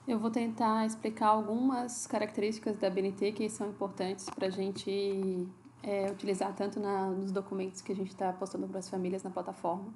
Eu vou tentar explicar algumas características da BNT que são importantes para a gente utilizar tanto nos documentos que a gente está postando para as famílias na plataforma,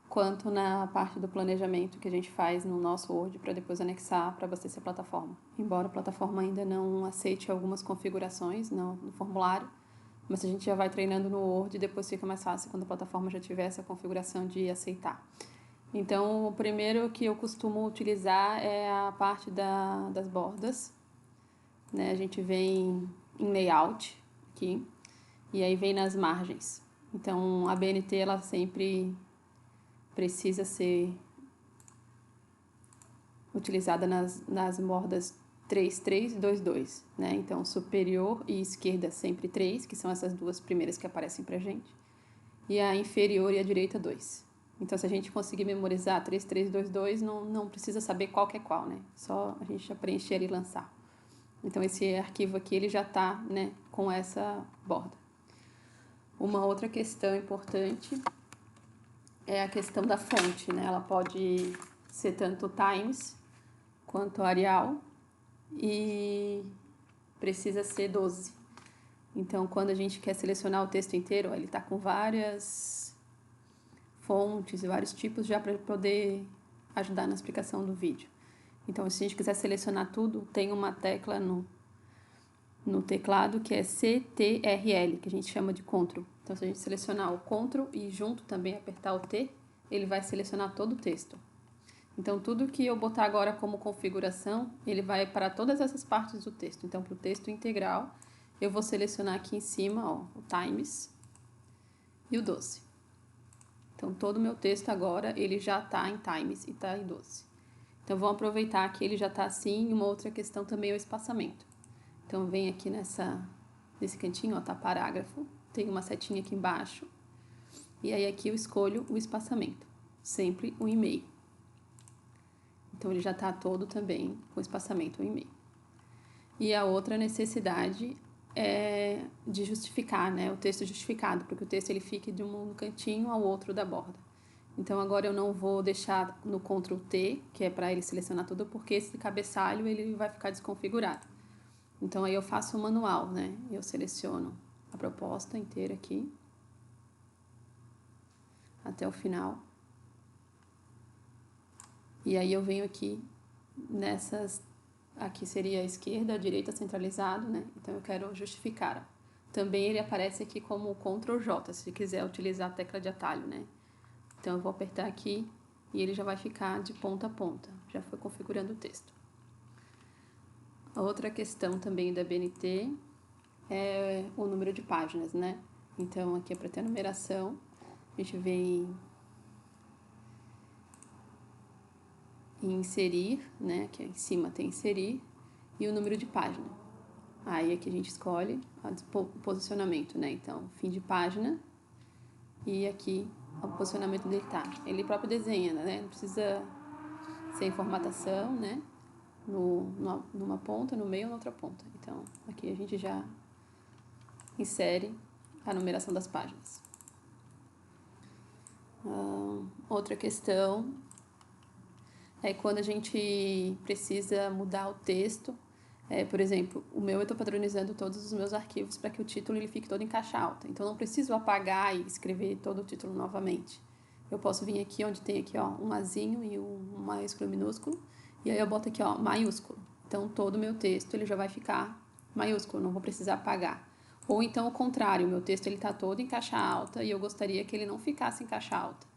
quanto na parte do planejamento que a gente faz no nosso Word para depois anexar para abastecer a plataforma. Embora a plataforma ainda não aceite algumas configurações no formulário, mas a gente já vai treinando no Word e depois fica mais fácil quando a plataforma já tiver essa configuração de aceitar. Então, o primeiro que eu costumo utilizar é a parte das bordas, né? A gente vem em layout aqui, e aí vem nas margens. Então, a BNT, ela sempre precisa ser utilizada nas bordas 3, 3 e 2, 2, né? Então, superior e esquerda sempre 3, que são essas duas primeiras que aparecem pra gente, e a inferior e a direita 2. Então, se a gente conseguir memorizar 3, 3, 2, 2, não precisa saber qual que é qual, né? Só a gente já preencher e lançar. Então, esse arquivo aqui, ele já está, né, com essa borda. Uma outra questão importante é a questão da fonte, né? Ela pode ser tanto Times quanto Arial e precisa ser 12. Então, quando a gente quer selecionar o texto inteiro, ele está com várias fontes e vários tipos já para poder ajudar na explicação do vídeo. Então, se a gente quiser selecionar tudo, tem uma tecla no teclado que é CTRL, que a gente chama de Ctrl. Então, se a gente selecionar o Ctrl e junto também apertar o T, ele vai selecionar todo o texto. Então, tudo que eu botar agora como configuração, ele vai para todas essas partes do texto. Então, para o texto integral, eu vou selecionar aqui em cima, ó, o Times e o 12. Então, todo o meu texto agora, ele já está em Times e está em 12. Então, vamos aproveitar que ele já está assim. E uma outra questão também é o espaçamento. Então, vem aqui nesse cantinho, ó, tá parágrafo. Tem uma setinha aqui embaixo. E aí, aqui eu escolho o espaçamento. Sempre 1,5. Então, ele já está todo também com espaçamento 1,5. E a outra necessidade é de justificar, né? O texto justificado, porque o texto ele fique de um cantinho ao outro da borda. Então, agora eu não vou deixar no Ctrl T, que é para ele selecionar tudo, porque esse cabeçalho ele vai ficar desconfigurado. Então, aí eu faço o manual, né? Eu seleciono a proposta inteira aqui, até o final. E aí eu venho aqui nessas... Aqui seria a esquerda, a direita centralizado, né? Então, eu quero justificar. Também ele aparece aqui como Ctrl J, se quiser utilizar a tecla de atalho, né? Então, eu vou apertar aqui e ele já vai ficar de ponta a ponta. Já foi configurando o texto. A outra questão também da BNT é o número de páginas, né? Então, aqui é para ter a numeração. A gente vem em inserir, né? Aqui em cima tem inserir e o número de página. Aí aqui a gente escolhe o posicionamento, né? Então, fim de página e aqui o posicionamento dele tá. Ele próprio desenha, né? Não precisa ser em formatação, né? Numa ponta, no meio ou na outra ponta. Então, aqui a gente já insere a numeração das páginas. Outra questão é quando a gente precisa mudar o texto. Por exemplo, o meu eu estou padronizando todos os meus arquivos para que o título ele fique todo em caixa alta. Então, não preciso apagar e escrever todo o título novamente. Eu posso vir aqui onde tem aqui, ó, um azinho e um maiúsculo minúsculo. E aí eu boto aqui, ó, maiúsculo. Então, todo o meu texto ele já vai ficar maiúsculo, não vou precisar apagar. Ou então, o contrário, o meu texto ele está todo em caixa alta e eu gostaria que ele não ficasse em caixa alta.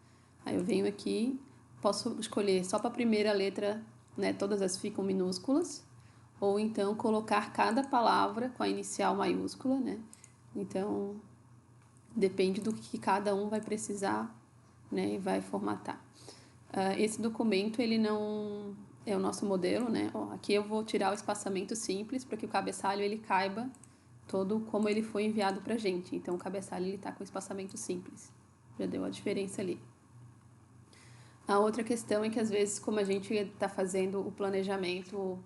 Aí eu venho aqui, posso escolher só para a primeira letra, né, todas as ficam minúsculas, ou então colocar cada palavra com a inicial maiúscula, né? Então, depende do que cada um vai precisar, né, e vai formatar. Esse documento, ele não é o nosso modelo, né? Ó, aqui eu vou tirar o espaçamento simples para que o cabeçalho ele caiba todo como ele foi enviado para a gente. Então, o cabeçalho ele está com espaçamento simples. Já deu a diferença ali. A outra questão é que, às vezes, como a gente está fazendo o planejamento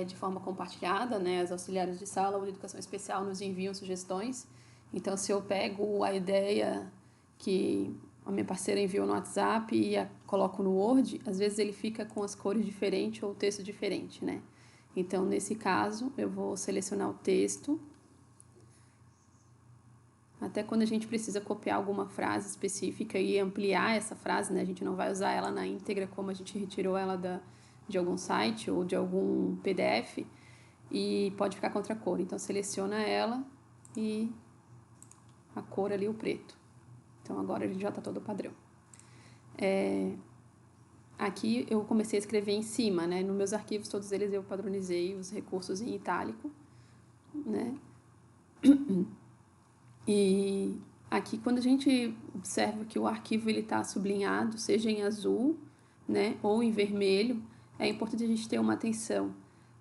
de forma compartilhada, né? As auxiliares de sala ou de educação especial nos enviam sugestões. Então, se eu pego a ideia que a minha parceira enviou no WhatsApp e coloco no Word, às vezes ele fica com as cores diferentes ou o texto diferente, né? Então, nesse caso, eu vou selecionar o texto. Até quando a gente precisa copiar alguma frase específica e ampliar essa frase, né? A gente não vai usar ela na íntegra como a gente retirou ela de algum site ou de algum PDF e pode ficar com outra cor. Então, seleciona ela e a cor ali, o preto. Então, agora ele já está todo padrão. Aqui eu comecei a escrever em cima, né? Nos meus arquivos, todos eles eu padronizei os recursos em itálico, né? E aqui, quando a gente observa que o arquivo está sublinhado, seja em azul, né, ou em vermelho, é importante a gente ter uma atenção,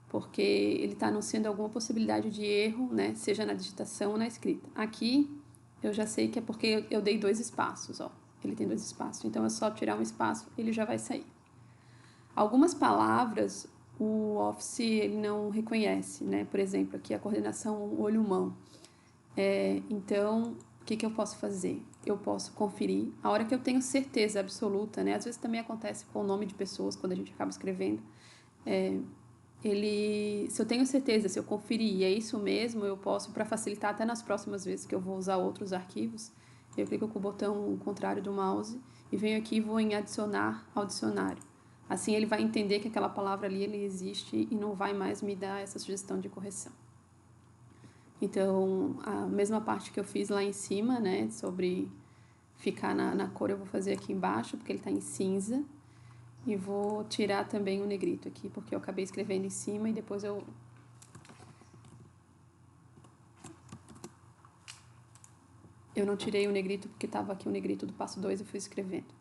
porque ele está anunciando alguma possibilidade de erro, né, seja na digitação ou na escrita. Aqui, eu já sei que é porque eu dei 2 espaços, ó. Ele tem 2 espaços, então é só tirar um espaço, ele já vai sair. Algumas palavras o Office ele não reconhece, né? Por exemplo, aqui a coordenação olho-mão. Então, o que eu posso fazer? Eu posso conferir. A hora que eu tenho certeza absoluta, né? Às vezes também acontece com o nome de pessoas, quando a gente acaba escrevendo. Se eu tenho certeza, se eu conferir e é isso mesmo, eu posso, para facilitar até nas próximas vezes que eu vou usar outros arquivos, eu clico com o botão contrário do mouse e venho aqui e vou em adicionar ao dicionário. Assim ele vai entender que aquela palavra ali ele existe e não vai mais me dar essa sugestão de correção. Então, a mesma parte que eu fiz lá em cima, né, sobre ficar na cor, eu vou fazer aqui embaixo, porque ele está em cinza. E vou tirar também o negrito aqui, porque eu acabei escrevendo em cima e depois eu não tirei o negrito porque estava aqui o negrito do passo 2 e fui escrevendo.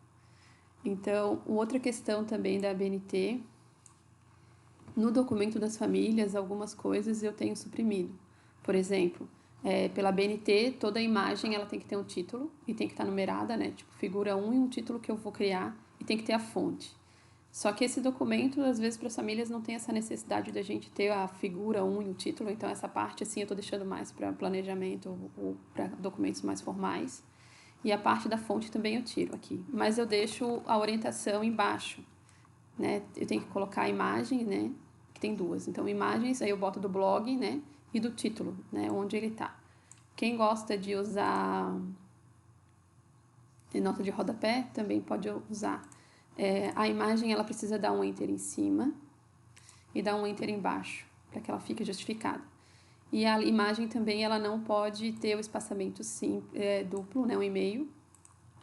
Então, outra questão também da ABNT, no documento das famílias, algumas coisas eu tenho suprimido. Por exemplo, pela BNT, toda imagem ela tem que ter um título e tem que estar numerada, né? Tipo, figura 1 e um título que eu vou criar e tem que ter a fonte. Só que esse documento, às vezes, para as famílias não tem essa necessidade da gente ter a figura 1 e o título, então essa parte, assim, eu estou deixando mais para planejamento ou para documentos mais formais. E a parte da fonte também eu tiro aqui. Mas eu deixo a orientação embaixo, né? Eu tenho que colocar a imagem, né? Que tem 2. Então, imagens, aí eu boto do blog, né? E do título, né? Onde ele está. Quem gosta de usar nota de rodapé, também pode usar. A imagem, ela precisa dar um enter em cima e dar um enter embaixo, para que ela fique justificada. E a imagem também, ela não pode ter o espaçamento duplo, né? 1,5.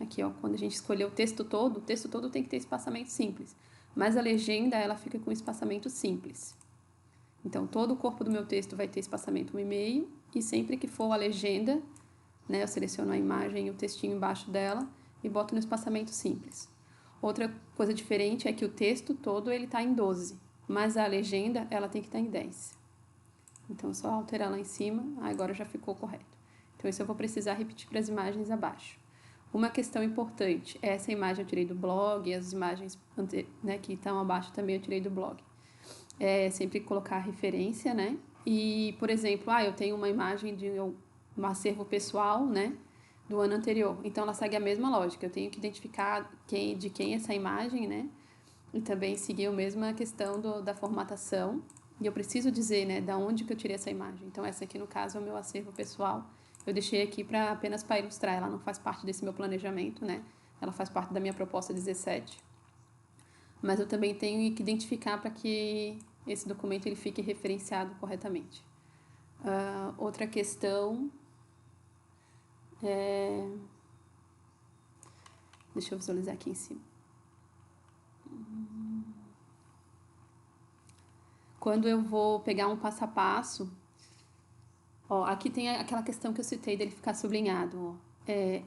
Aqui, ó, quando a gente escolheu o texto todo tem que ter espaçamento simples. Mas a legenda, ela fica com espaçamento simples. Então, todo o corpo do meu texto vai ter espaçamento 1,5 e sempre que for a legenda, né, eu seleciono a imagem e o textinho embaixo dela e boto no espaçamento simples. Outra coisa diferente é que o texto todo ele está em 12, mas a legenda ela tem que estar em 10. Então, é só alterar lá em cima, agora já ficou correto. Então, isso eu vou precisar repetir para as imagens abaixo. Uma questão importante, essa imagem eu tirei do blog, as imagens, né, que estão abaixo também eu tirei do blog. Sempre colocar a referência, né? E, por exemplo, eu tenho uma imagem de um acervo pessoal, né? Do ano anterior. Então, ela segue a mesma lógica. Eu tenho que identificar de quem é essa imagem, né? E também seguir a mesma questão da formatação. E eu preciso dizer, né? Da onde que eu tirei essa imagem. Então, essa aqui, no caso, é o meu acervo pessoal. Eu deixei aqui apenas para ilustrar. Ela não faz parte desse meu planejamento, né? Ela faz parte da minha proposta 17. Mas eu também tenho que identificar para que esse documento ele fique referenciado corretamente. Outra questão deixa eu visualizar aqui em cima. Quando eu vou pegar um passo a passo, aqui tem aquela questão que eu citei dele ficar sublinhado.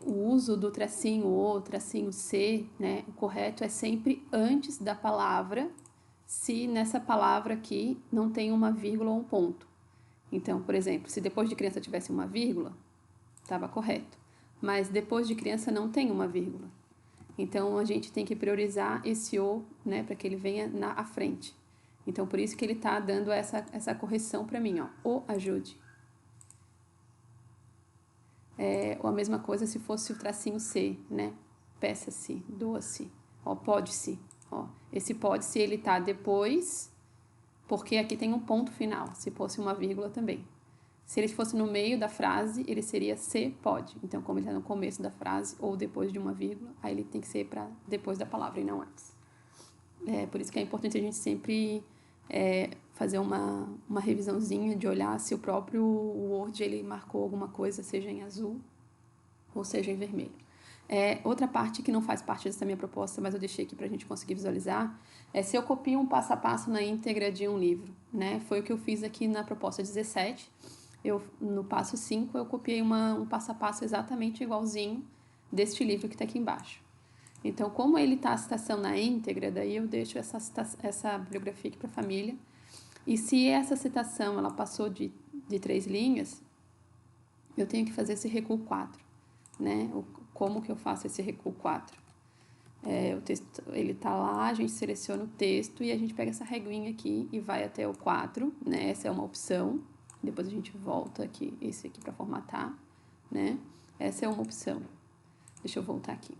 O uso do tracinho O, tracinho C, né? O correto é sempre antes da palavra, se nessa palavra aqui não tem uma vírgula ou um ponto. Então, por exemplo, se depois de criança tivesse uma vírgula, estava correto. Mas depois de criança não tem uma vírgula. Então, a gente tem que priorizar esse O, né, para que ele venha à frente. Então, por isso que ele está dando essa correção para mim, ó. O ajude. Ou a mesma coisa se fosse o tracinho C, né? peça-se, doa-se, ó, pode-se, ó. Esse pode-se, ele tá depois, porque aqui tem um ponto final, se fosse uma vírgula também. Se ele fosse no meio da frase, ele seria se pode. Então, como ele está no começo da frase ou depois de uma vírgula, aí ele tem que ser para depois da palavra e não antes. Por isso que é importante a gente sempre fazer uma revisãozinha de olhar se o próprio Word ele marcou alguma coisa, seja em azul ou seja em vermelho. Outra parte que não faz parte dessa minha proposta, mas eu deixei aqui para a gente conseguir visualizar, se eu copio um passo a passo na íntegra de um livro, né? Foi o que eu fiz aqui na proposta 17. No passo 5, eu copiei um passo a passo exatamente igualzinho deste livro que está aqui embaixo. Então, como ele está a citação na íntegra, daí eu deixo essa bibliografia aqui para a família. E se essa citação ela passou de 3 linhas, eu tenho que fazer esse recuo 4. Né? Como que eu faço esse recuo 4? O texto ele está lá, a gente seleciona o texto e a gente pega essa reguinha aqui e vai até o 4. Né? Essa é uma opção. Depois a gente volta aqui, esse aqui para formatar. Né? Essa é uma opção. Deixa eu voltar aqui.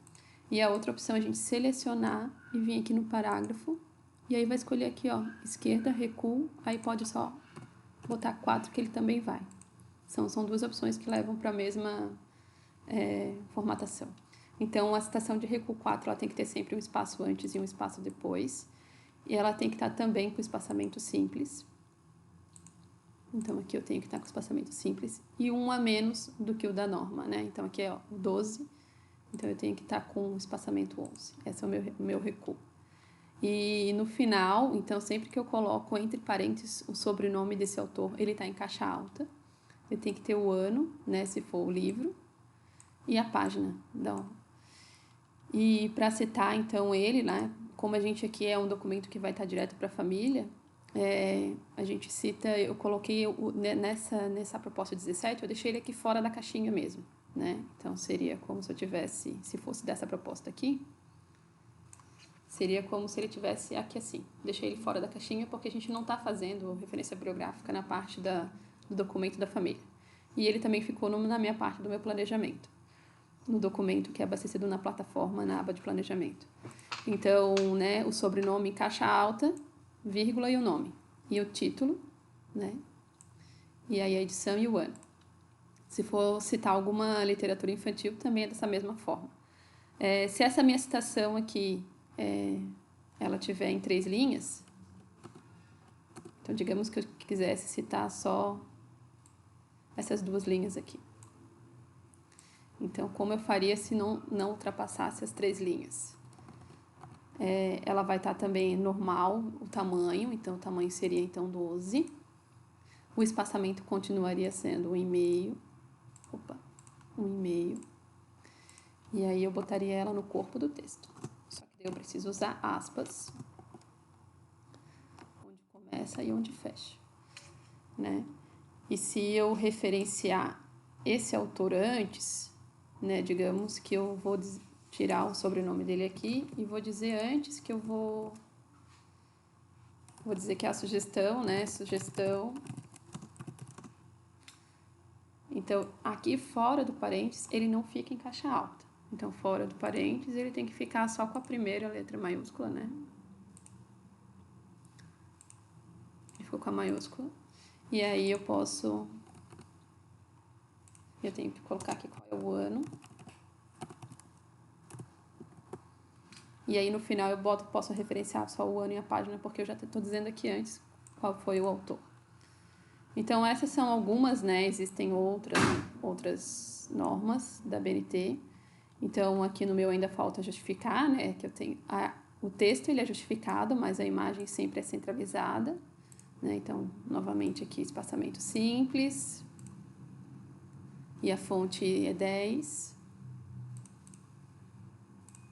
E a outra opção é a gente selecionar e vir aqui no parágrafo. E aí vai escolher aqui, ó, esquerda, recuo. Aí pode só botar 4 que ele também vai. São 2 opções que levam para a mesma formatação. Então, a citação de recuo 4 ela tem que ter sempre um espaço antes e um espaço depois. E ela tem que estar também com espaçamento simples. Então, aqui eu tenho que estar com espaçamento simples. E um a menos do que o da norma, né? Então, aqui é o 12. Então, eu tenho que estar com espaçamento 11. Esse é o meu recuo. E no final, então, sempre que eu coloco entre parênteses o sobrenome desse autor, ele está em caixa alta. Eu tenho que ter o ano, né, se for o livro, e a página. E para citar, então, ele, né, como a gente aqui é um documento que vai estar direto para a família, a gente cita, eu coloquei nessa proposta 17, eu deixei ele aqui fora da caixinha mesmo. Né? Então, seria como se eu tivesse, se fosse dessa proposta aqui, seria como se ele tivesse aqui assim. Deixei ele fora da caixinha porque a gente não está fazendo referência bibliográfica na parte do documento da família. E ele também ficou na minha parte do meu planejamento, no documento que é abastecido na plataforma, na aba de planejamento. Então, né, o sobrenome em caixa alta, vírgula e o nome. E o título, né? E aí a edição e o ano. Se for citar alguma literatura infantil, também é dessa mesma forma. Se essa minha citação aqui, ela tiver em 3 linhas, então digamos que eu quisesse citar só essas 2 linhas aqui. Então, como eu faria se não ultrapassasse as 3 linhas? Ela vai estar também normal, o tamanho, então o tamanho seria então 12. O espaçamento continuaria sendo 1,5. 1,5. E aí eu botaria ela no corpo do texto. Só que daí eu preciso usar aspas, onde começa e onde fecha, né? E se eu referenciar esse autor antes, né, digamos que eu vou tirar o sobrenome dele aqui e vou dizer antes que eu vou dizer que é a sugestão, né, sugestão. Então, aqui fora do parênteses, ele não fica em caixa alta. Então, fora do parênteses, ele tem que ficar só com a primeira letra maiúscula, né? Ele ficou com a maiúscula. E aí eu tenho que colocar aqui qual é o ano. E aí no final eu posso referenciar só o ano e a página, porque eu já estou dizendo aqui antes qual foi o autor. Então, essas são algumas, né? Existem outras normas da BNT. Então, aqui no meu ainda falta justificar, né? Que eu tenho o texto ele é justificado, mas a imagem sempre é centralizada, né? Então, novamente aqui espaçamento simples e a fonte é 10.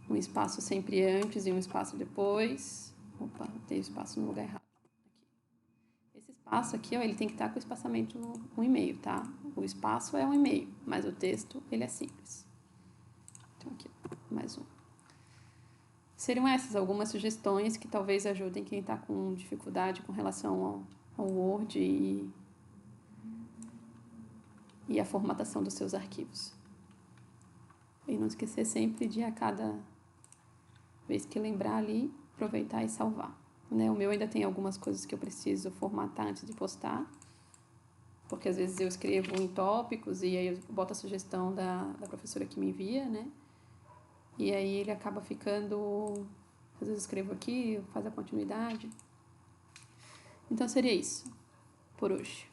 Um espaço sempre antes e um espaço depois. Opa, tem espaço no lugar errado. Esse espaço aqui, ó, ele tem que estar com o espaçamento 1,5, tá? O espaço é 1,5, mas o texto ele é simples. Então, aqui, mais um. Seriam essas algumas sugestões que talvez ajudem quem está com dificuldade com relação ao Word e a formatação dos seus arquivos. E não esquecer sempre de a cada vez que lembrar ali, aproveitar e salvar. Né? O meu ainda tem algumas coisas que eu preciso formatar antes de postar, porque às vezes eu escrevo em tópicos e aí eu boto a sugestão da professora que me envia, né? E aí ele acaba ficando... Às vezes eu escrevo aqui, faz a continuidade. Então seria isso por hoje.